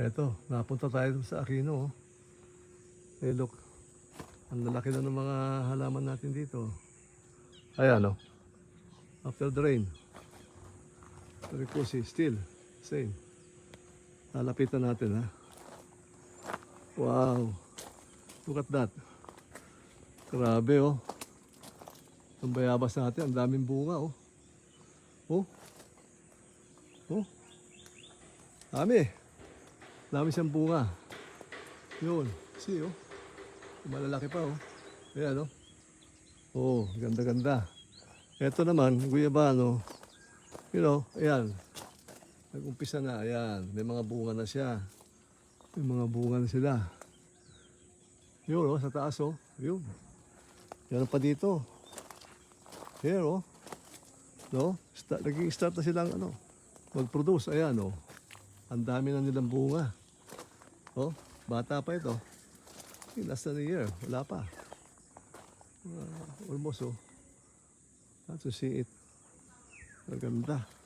Eto, napunta tayo sa Aquino. Eh look, ang lalaki na ng mga halaman natin dito. Ayan after the rain. Very cozy, still, same. Lalapitan natin ha. Wow, look at that. Grabe ang bayabas natin, ang daming bunga Oh, dami siyang bunga. Yun, see malalaki pa Ayan ganda-ganda. Ito naman, guyabano. Ayan. Nag-umpisa na, ayan. May mga bunga na siya. May mga bunga na sila. Yun sa taas Yun. Yan pa dito. Here nag-i-start na silang mag-produce. Ayan Ang dami na nilang bunga. Bata pa ito. Less than a year. Wala pa. Almost Not to see it. Maganda.